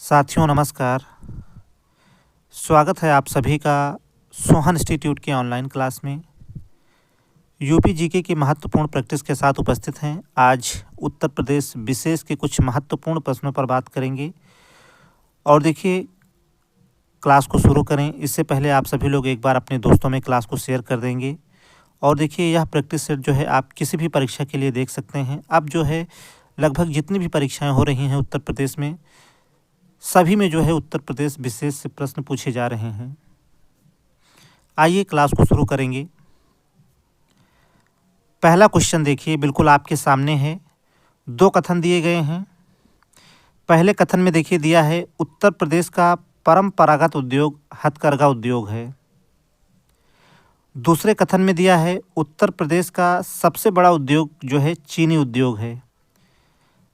साथियों नमस्कार। स्वागत है आप सभी का सोहन इंस्टीट्यूट की ऑनलाइन क्लास में। यूपी जीके की महत्वपूर्ण प्रैक्टिस के साथ उपस्थित हैं। आज उत्तर प्रदेश विशेष के कुछ महत्वपूर्ण प्रश्नों पर बात करेंगे। और देखिए, क्लास को शुरू करें इससे पहले आप सभी लोग एक बार अपने दोस्तों में क्लास को शेयर कर देंगे। और देखिए, यह प्रैक्टिस सेट जो है आप किसी भी परीक्षा के लिए देख सकते हैं। अब जो है लगभग जितनी भी परीक्षाएँ हो रही हैं उत्तर प्रदेश में, सभी में जो है उत्तर प्रदेश विशेष से प्रश्न पूछे जा रहे हैं। आइए क्लास को शुरू करेंगे। पहला क्वेश्चन देखिए, बिल्कुल आपके सामने है। दो कथन दिए गए हैं। पहले कथन में देखिए दिया है उत्तर प्रदेश का परंपरागत उद्योग हथकरघा उद्योग है। दूसरे कथन में दिया है उत्तर प्रदेश का सबसे बड़ा उद्योग जो है चीनी उद्योग है।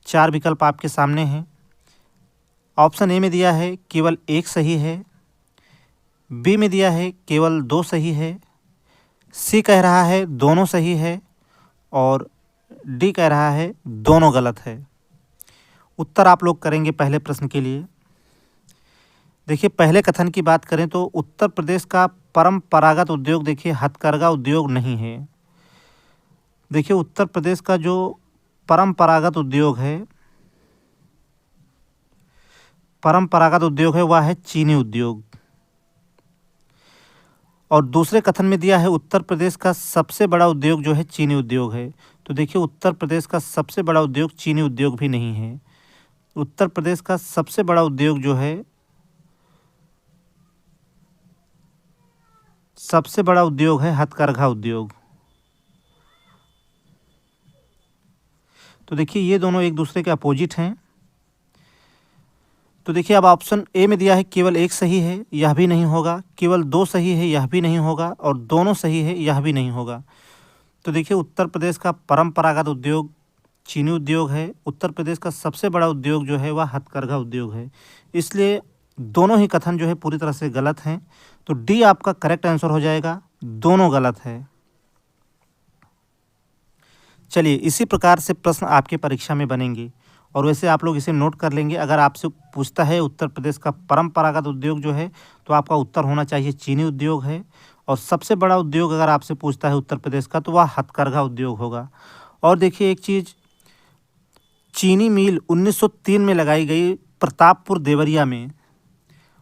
चार विकल्प आपके सामने हैं। ऑप्शन ए में दिया है केवल एक सही है, बी में दिया है केवल दो सही है, सी कह रहा है दोनों सही है और डी कह रहा है दोनों गलत है। उत्तर आप लोग करेंगे पहले प्रश्न के लिए। देखिए, पहले कथन की बात करें तो उत्तर प्रदेश का परंपरागत उद्योग देखिए हथकरघा उद्योग नहीं है। देखिए, उत्तर प्रदेश का जो परंपरागत उद्योग है वह है चीनी उद्योग। और दूसरे कथन में दिया है उत्तर प्रदेश का सबसे बड़ा उद्योग जो है चीनी उद्योग है। तो देखिए, उत्तर प्रदेश का सबसे बड़ा उद्योग चीनी उद्योग भी नहीं है। उत्तर प्रदेश का सबसे बड़ा उद्योग जो है हथकरघा उद्योग। तो देखिए, ये दोनों एक दूसरे के अपोजिट हैं। तो देखिए, अब ऑप्शन ए में दिया है केवल एक सही है, यह भी नहीं होगा। केवल दो सही है, यह भी नहीं होगा। और दोनों सही है, यह भी नहीं होगा। तो देखिए, उत्तर प्रदेश का परंपरागत उद्योग चीनी उद्योग है। उत्तर प्रदेश का सबसे बड़ा उद्योग जो है वह हथकरघा उद्योग है। इसलिए दोनों ही कथन जो है पूरी तरह से गलत हैं। तो डी आपका करेक्ट आंसर हो जाएगा, दोनों गलत है। चलिए, इसी प्रकार से प्रश्न आपके परीक्षा में बनेंगे और वैसे आप लोग इसे नोट कर लेंगे। अगर आपसे पूछता है उत्तर प्रदेश का परंपरागत उद्योग जो है, तो आपका उत्तर होना चाहिए चीनी उद्योग है। और सबसे बड़ा उद्योग अगर आपसे पूछता है उत्तर प्रदेश का, तो वह हथकरघा उद्योग होगा। और देखिए एक चीज़, चीनी मिल 1903 में लगाई गई प्रतापपुर देवरिया में।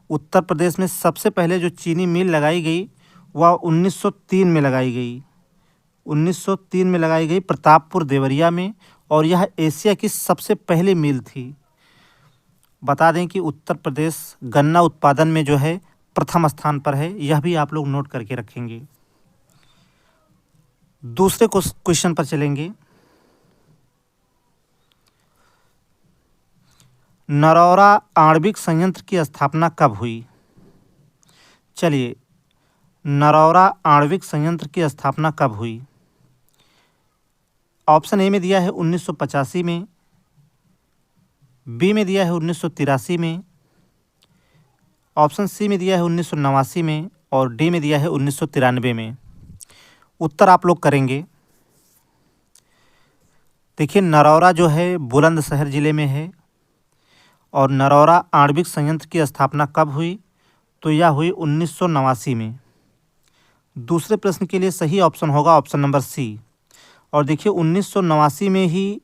उत्तर प्रदेश में सबसे पहले जो चीनी मिल लगाई गई वह 1903 में लगाई गई। 1903 में लगाई गई प्रतापपुर देवरिया में। और यह एशिया की सबसे पहली मिल थी। बता दें कि उत्तर प्रदेश गन्ना उत्पादन में जो है प्रथम स्थान पर है। यह भी आप लोग नोट करके रखेंगे। दूसरे क्वेश्चन पर चलेंगे। नरौरा आणविक संयंत्र की स्थापना कब हुई? चलिए, नरौरा आणविक संयंत्र की स्थापना कब हुई? ऑप्शन ए में दिया है 1985 में, बी में दिया है 1983 में, ऑप्शन सी में दिया है 1989 में और डी में दिया है 1993 में। उत्तर आप लोग करेंगे। देखिए, नरौरा जो है बुलंदशहर ज़िले में है। और नरौरा आणविक संयंत्र की स्थापना कब हुई? तो यह हुई 1989 में। दूसरे प्रश्न के लिए सही ऑप्शन होगा ऑप्शन नंबर सी। और देखिए, 1989 में ही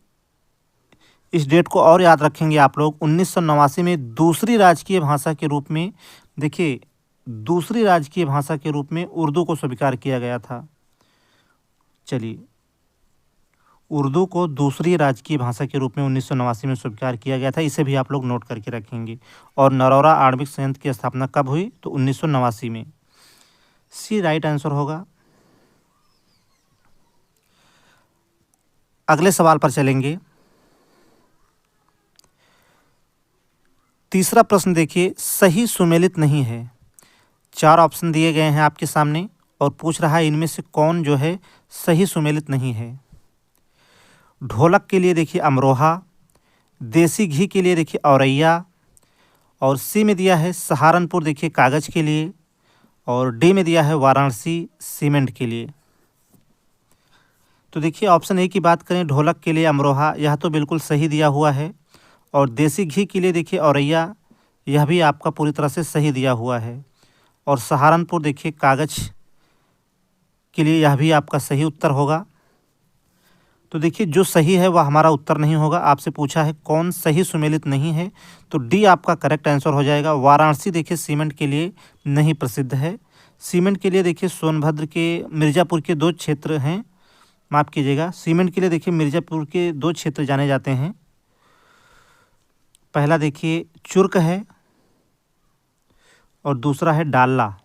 इस डेट को और याद रखेंगे आप लोग। 1989 में दूसरी राजकीय भाषा के रूप में, देखिए दूसरी राजकीय भाषा के रूप में उर्दू को स्वीकार किया गया था। चलिए, उर्दू को दूसरी राजकीय भाषा के रूप में 1989 में स्वीकार किया गया था। इसे भी आप लोग नोट करके रखेंगे। और नरौरा आणविक संयंत्र की स्थापना कब हुई? तो 1989 में। सी राइट आंसर होगा। अगले सवाल पर चलेंगे। तीसरा प्रश्न देखिए, सही सुमेलित नहीं है। चार ऑप्शन दिए गए हैं आपके सामने और पूछ रहा है इनमें से कौन जो है सही सुमेलित नहीं है। ढोलक के लिए देखिए अमरोहा, देसी घी के लिए देखिए औरैया, और सी में दिया है सहारनपुर देखिए कागज़ के लिए, और डी में दिया है वाराणसी सीमेंट के लिए। तो देखिए, ऑप्शन ए की बात करें, ढोलक के लिए अमरोहा, यह तो बिल्कुल सही दिया हुआ है। और देसी घी के लिए देखिए औरैया, यह भी आपका पूरी तरह से सही दिया हुआ है। और सहारनपुर देखिए कागज के लिए, यह भी आपका सही उत्तर होगा। तो देखिए जो सही है वह हमारा उत्तर नहीं होगा। आपसे पूछा है कौन सही सुमेलित नहीं है, तो डी आपका करेक्ट आंसर हो जाएगा। वाराणसी देखिए सीमेंट के लिए नहीं प्रसिद्ध है। सीमेंट के लिए देखिए सोनभद्र के मिर्ज़ापुर के 2 क्षेत्र हैं, माफ़ कीजिएगा, सीमेंट के लिए देखिए मिर्ज़ापुर के 2 क्षेत्र जाने जाते हैं। पहला देखिए चुर्क है और दूसरा है डाल्ला।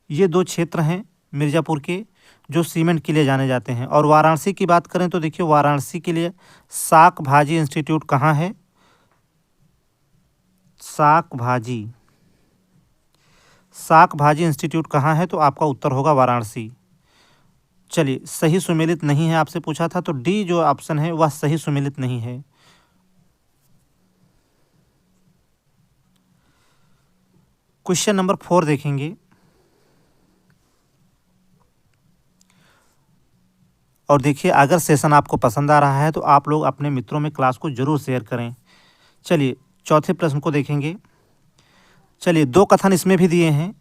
ये 2 क्षेत्र हैं मिर्ज़ापुर के जो सीमेंट के लिए जाने जाते हैं। और वाराणसी की बात करें तो देखिए वाराणसी के लिए साक भाजी इंस्टीट्यूट कहाँ है? साक भाजी इंस्टीट्यूट कहाँ है? तो आपका उत्तर होगा वाराणसी। चलिए सही सुमेलित नहीं है आपसे पूछा था, तो डी जो ऑप्शन है वह सही सुमेलित नहीं है। क्वेश्चन नंबर 4 देखेंगे। और देखिए अगर सेशन आपको पसंद आ रहा है तो आप लोग अपने मित्रों में क्लास को ज़रूर शेयर करें। चलिए चौथे प्रश्न को देखेंगे। चलिए 2 कथन इसमें भी दिए हैं।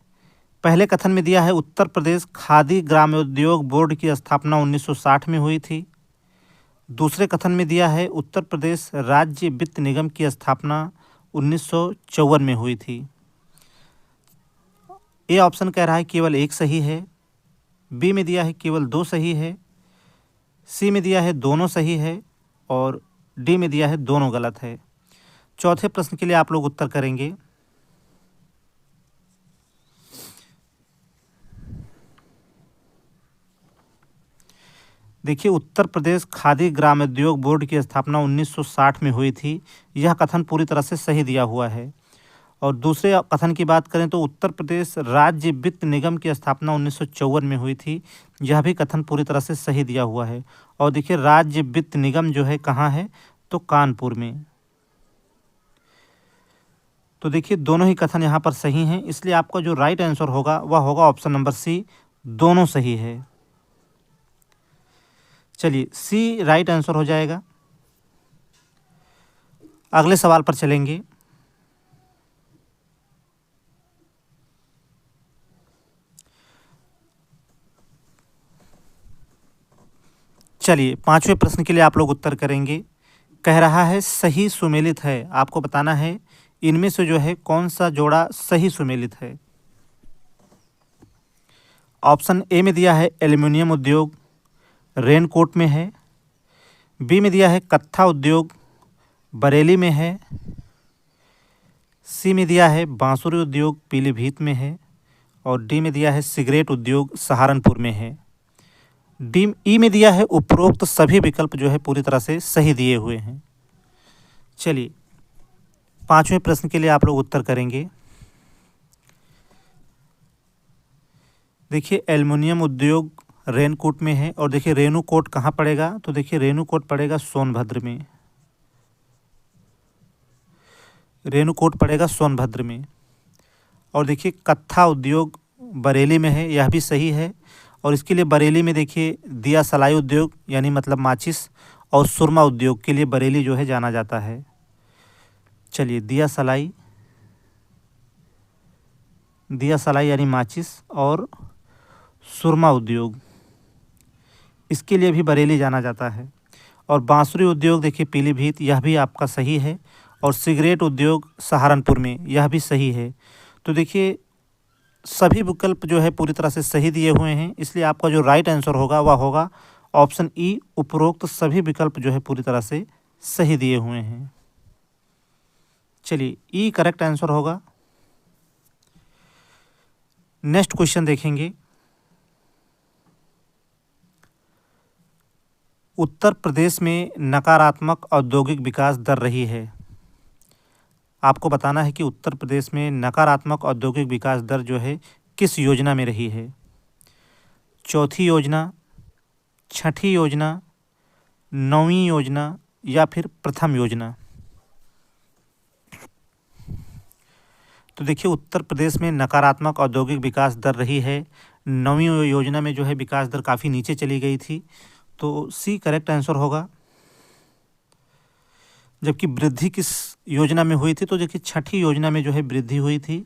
पहले कथन में दिया है उत्तर प्रदेश खादी ग्रामोद्योग बोर्ड की स्थापना 1960 में हुई थी। दूसरे कथन में दिया है उत्तर प्रदेश राज्य वित्त निगम की स्थापना 1954 में हुई थी। ए ऑप्शन कह रहा है केवल 1 सही है, बी में दिया है केवल 2 सही है, सी में दिया है दोनों सही है और डी में दिया है दोनों गलत है। चौथे प्रश्न के लिए आप लोग उत्तर करेंगे। देखिए उत्तर प्रदेश खादी ग्रामोद्योग बोर्ड की स्थापना 1960 में हुई थी, यह कथन पूरी तरह से सही दिया हुआ है। और दूसरे कथन की बात करें तो उत्तर प्रदेश राज्य वित्त निगम की स्थापना 1954 में हुई थी, यह भी कथन पूरी तरह से सही दिया हुआ है। और देखिए राज्य वित्त निगम जो है कहाँ है? तो कानपुर में। तो देखिए दोनों ही कथन यहाँ पर सही हैं, इसलिए आपका जो राइट आंसर होगा वह होगा ऑप्शन नंबर सी, दोनों सही है। चलिए सी राइट आंसर हो जाएगा। अगले सवाल पर चलेंगे। चलिए 5वें प्रश्न के लिए आप लोग उत्तर करेंगे। कह रहा है सही सुमेलित है, आपको बताना है इनमें से जो है कौन सा जोड़ा सही सुमेलित है। ऑप्शन ए में दिया है एल्युमिनियम उद्योग रेनकोट में है, बी में दिया है कत्था उद्योग बरेली में है, सी में दिया है बांसुरी उद्योग पीलीभीत में है और डी में दिया है सिगरेट उद्योग सहारनपुर में है। डी ई में दिया है उपरोक्त सभी विकल्प जो है पूरी तरह से सही दिए हुए हैं। चलिए 5वें प्रश्न के लिए आप लोग उत्तर करेंगे। देखिए एल्युमिनियम उद्योग रेनकोट में है और देखिए रेणुकोट कहाँ पड़ेगा? तो देखिए रेणुकोट पड़ेगा सोनभद्र में, रेणुकोट पड़ेगा सोनभद्र में। और देखिए कत्था उद्योग बरेली में है, यह भी सही है। और इसके लिए बरेली में देखिए दिया सलाई उद्योग यानी मतलब माचिस और सुरमा उद्योग के लिए बरेली जो है जाना जाता है। चलिए दिया सलाई यानी माचिस और सुरमा उद्योग, इसके लिए भी बरेली जाना जाता है। और बांसुरी उद्योग देखिए पीलीभीत, यह भी आपका सही है। और सिगरेट उद्योग सहारनपुर में, यह भी सही है। तो देखिए सभी विकल्प जो है पूरी तरह से सही दिए हुए हैं, इसलिए आपका जो राइट आंसर होगा वह होगा ऑप्शन ई, उपरोक्त सभी विकल्प जो है पूरी तरह से सही दिए हुए हैं। चलिए ई करेक्ट आंसर होगा। नेक्स्ट क्वेश्चन देखेंगे। उत्तर प्रदेश में नकारात्मक औद्योगिक विकास दर रही है। आपको बताना है कि उत्तर प्रदेश में नकारात्मक औद्योगिक विकास दर जो है किस योजना में रही है। चौथी योजना, छठी योजना, 9वीं योजना या फिर प्रथम योजना। तो देखिए उत्तर प्रदेश में नकारात्मक औद्योगिक विकास दर रही है 9वीं योजना में जो है विकास दर काफ़ी नीचे चली गई थी, तो सी करेक्ट आंसर होगा। जबकि वृद्धि किस योजना में हुई थी, तो देखिए छठी योजना में जो है वृद्धि हुई थी।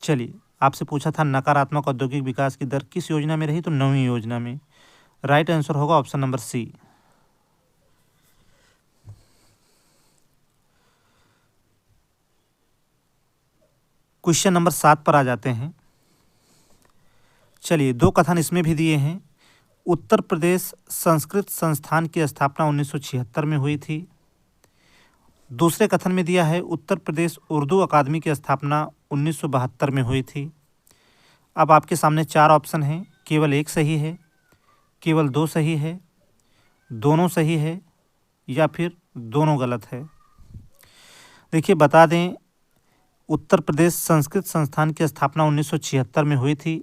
चलिए, आपसे पूछा था नकारात्मक औद्योगिक विकास की दर किस योजना में रही, तो 9वीं योजना में। राइट आंसर होगा option number C. Question number 7 पर आ जाते हैं। चलिए, 2 कथन इसमें भी दिए हैं। उत्तर प्रदेश संस्कृत संस्थान की स्थापना 1976 में हुई थी। दूसरे कथन में दिया है उत्तर प्रदेश उर्दू अकादमी की स्थापना 1972 में हुई थी। अब आपके सामने 4 ऑप्शन हैं, केवल एक सही है, केवल 2 सही है, दोनों सही है या फिर दोनों गलत है। देखिए, बता दें, उत्तर प्रदेश संस्कृत संस्थान की स्थापना 1976 में हुई थी,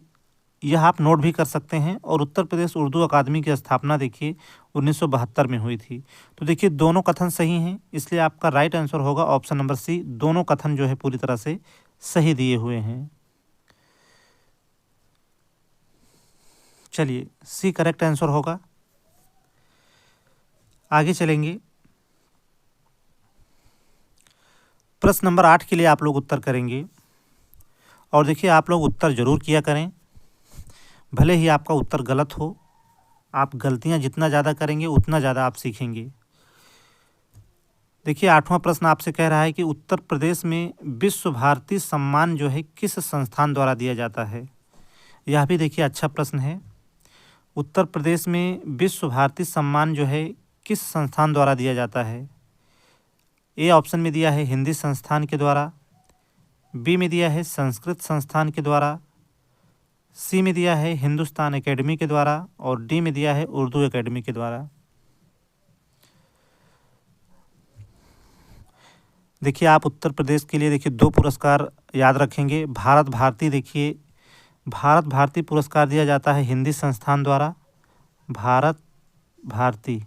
यह आप नोट भी कर सकते हैं। और उत्तर प्रदेश उर्दू अकादमी की स्थापना देखिए 1972 में हुई थी। तो देखिए, दोनों कथन सही हैं, इसलिए आपका राइट आंसर होगा ऑप्शन नंबर सी। दोनों कथन जो है पूरी तरह से सही दिए हुए हैं। चलिए, सी करेक्ट आंसर होगा। आगे चलेंगे। प्रश्न नंबर 8 के लिए आप लोग उत्तर करेंगे। और देखिए, आप लोग उत्तर जरूर किया करें, भले ही आपका उत्तर गलत हो। आप गलतियां जितना ज़्यादा करेंगे उतना ज़्यादा आप सीखेंगे। देखिए, 8वां प्रश्न आपसे कह रहा है कि उत्तर प्रदेश में विश्व भारती सम्मान जो है किस संस्थान द्वारा दिया जाता है। यह भी देखिए अच्छा प्रश्न है। उत्तर प्रदेश में विश्व भारती सम्मान जो है किस संस्थान द्वारा दिया जाता है। ए ऑप्शन में दिया है हिंदी संस्थान के द्वारा, बी में दिया है संस्कृत संस्थान के द्वारा, सी में दिया है हिंदुस्तान एकेडमी के द्वारा और डी में दिया है उर्दू एकेडमी के द्वारा। देखिए, आप उत्तर प्रदेश के लिए देखिए 2 पुरस्कार याद रखेंगे। भारत भारती, देखिए भारत भारती पुरस्कार दिया जाता है हिंदी संस्थान द्वारा, भारत भारती,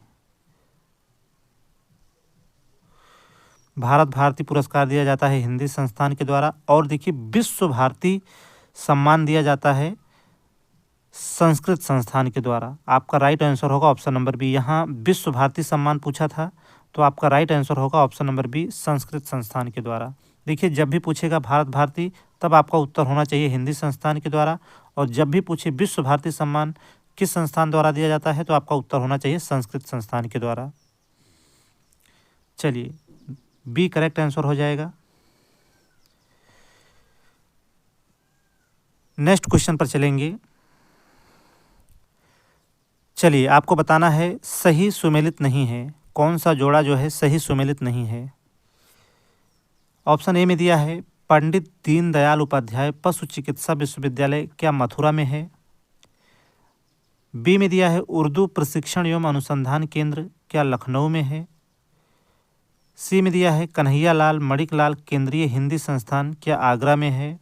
भारत भारती पुरस्कार दिया जाता है हिंदी संस्थान के द्वारा। और देखिए, विश्व भारती सम्मान दिया जाता है संस्कृत संस्थान के द्वारा। आपका राइट आंसर होगा ऑप्शन नंबर बी। यहाँ विश्व भारती सम्मान पूछा था, तो आपका राइट आंसर होगा ऑप्शन नंबर बी, संस्कृत संस्थान के द्वारा। देखिए, जब भी पूछेगा भारत भारती, तब आपका उत्तर होना चाहिए हिंदी संस्थान के द्वारा। और जब भी पूछे विश्व भारती सम्मान किस संस्थान द्वारा दिया जाता है, तो आपका उत्तर होना चाहिए संस्कृत संस्थान के द्वारा। चलिए, बी करेक्ट आंसर हो जाएगा। नेक्स्ट क्वेश्चन पर चलेंगे। चलिए, आपको बताना है सही सुमेलित नहीं है, कौन सा जोड़ा जो है सही सुमेलित नहीं है। ऑप्शन ए में दिया है पंडित दीनदयाल उपाध्याय पशु चिकित्सा विश्वविद्यालय क्या मथुरा में है। बी में दिया है उर्दू प्रशिक्षण एवं अनुसंधान केंद्र क्या लखनऊ में है। सी में दिया है कन्हैया लाल मणिकलाल केंद्रीय हिंदी संस्थान क्या आगरा में है।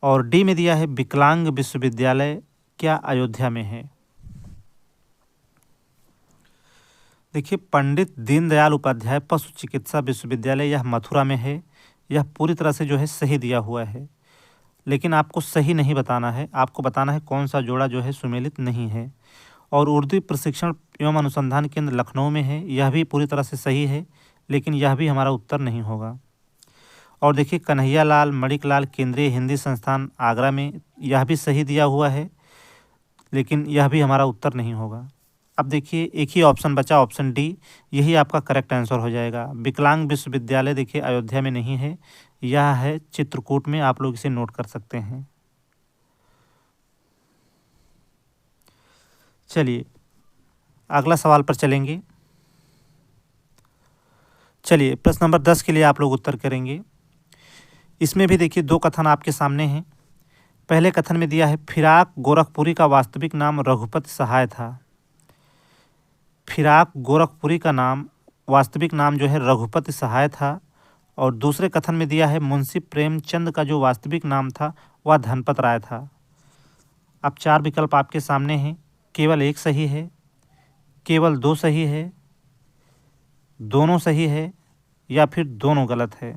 और डी में दिया है विकलांग विश्वविद्यालय क्या अयोध्या में है। देखिए, पंडित दीनदयाल उपाध्याय पशु चिकित्सा विश्वविद्यालय यह मथुरा में है, यह पूरी तरह से जो है सही दिया हुआ है। लेकिन आपको सही नहीं बताना है, आपको बताना है कौन सा जोड़ा जो है सुमेलित नहीं है। और उर्दू प्रशिक्षण एवं अनुसंधान केंद्र लखनऊ में है, यह भी पूरी तरह से सही है, लेकिन यह भी हमारा उत्तर नहीं होगा। और देखिए, कन्हैया लाल मणिकलाल केंद्रीय हिंदी संस्थान आगरा में, यह भी सही दिया हुआ है, लेकिन यह भी हमारा उत्तर नहीं होगा। अब देखिए, एक ही ऑप्शन बचा, ऑप्शन डी, यही आपका करेक्ट आंसर हो जाएगा। विकलांग विश्वविद्यालय देखिए अयोध्या में नहीं है, यह है चित्रकूट में, आप लोग इसे नोट कर सकते हैं। चलिए, अगला सवाल पर चलेंगे। चलिए, प्रश्न नंबर 10 के लिए आप लोग उत्तर करेंगे। इसमें भी देखिए 2 कथन आपके सामने हैं। पहले कथन में दिया है फिराक गोरखपुरी का वास्तविक नाम रघुपति सहाय था। फिराक गोरखपुरी का नाम वास्तविक नाम जो है रघुपति सहाय था। और दूसरे कथन में दिया है मुंशी प्रेमचंद का जो वास्तविक नाम था वह धनपत राय था। अब 4 विकल्प आपके सामने हैं, केवल एक सही है, केवल 2 सही है, दोनों सही है या फिर दोनों गलत है।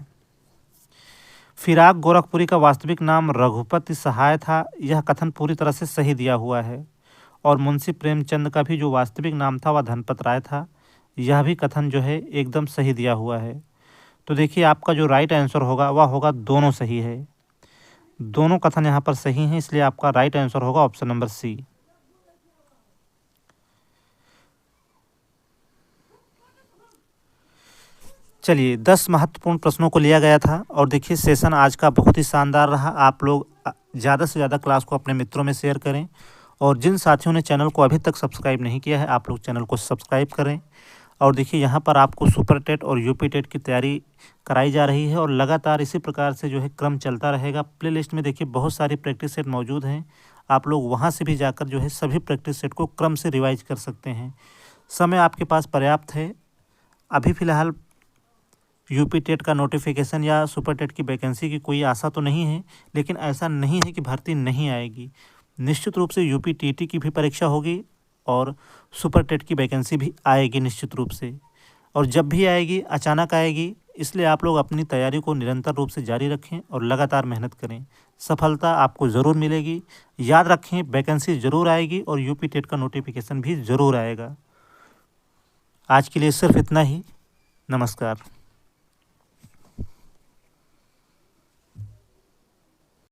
फिराक गोरखपुरी का वास्तविक नाम रघुपति सहाय था, यह कथन पूरी तरह से सही दिया हुआ है। और मुंशी प्रेमचंद का भी जो वास्तविक नाम था वह धनपत राय था, यह भी कथन जो है एकदम सही दिया हुआ है। तो देखिए आपका जो राइट आंसर होगा वह होगा दोनों सही है। दोनों कथन यहाँ पर सही हैं, इसलिए आपका राइट आंसर होगा ऑप्शन नंबर सी। चलिए 10 महत्वपूर्ण प्रश्नों को लिया गया था और देखिए सेशन आज का बहुत ही शानदार रहा। आप लोग ज़्यादा से ज़्यादा क्लास को अपने मित्रों में शेयर करें और जिन साथियों ने चैनल को अभी तक सब्सक्राइब नहीं किया है आप लोग चैनल को सब्सक्राइब करें। और देखिए यहाँ पर आपको सुपर टेट और यूपी टेट की तैयारी कराई जा रही है और लगातार इसी प्रकार से जो है क्रम चलता रहेगा। प्ले लिस्ट में देखिए बहुत सारी प्रैक्टिस सेट मौजूद हैं, आप लोग वहाँ से भी जाकर जो है सभी प्रैक्टिस सेट को क्रम से रिवाइज कर सकते हैं। समय आपके पास पर्याप्त है। अभी फ़िलहाल यूपी टेट का नोटिफिकेशन या सुपर टेट की वैकेंसी की कोई आशा तो नहीं है, लेकिन ऐसा नहीं है कि भर्ती नहीं आएगी। निश्चित रूप से यूपी टीटी की भी परीक्षा होगी और सुपर टेट की वैकेंसी भी आएगी निश्चित रूप से। और जब भी आएगी अचानक आएगी, इसलिए आप लोग अपनी तैयारी को निरंतर रूप से जारी रखें और लगातार मेहनत करें। सफलता आपको ज़रूर मिलेगी। याद रखें वैकेंसी ज़रूर आएगी और यूपी टेट का नोटिफिकेशन भी ज़रूर आएगा। आज के लिए सिर्फ इतना ही। नमस्कार।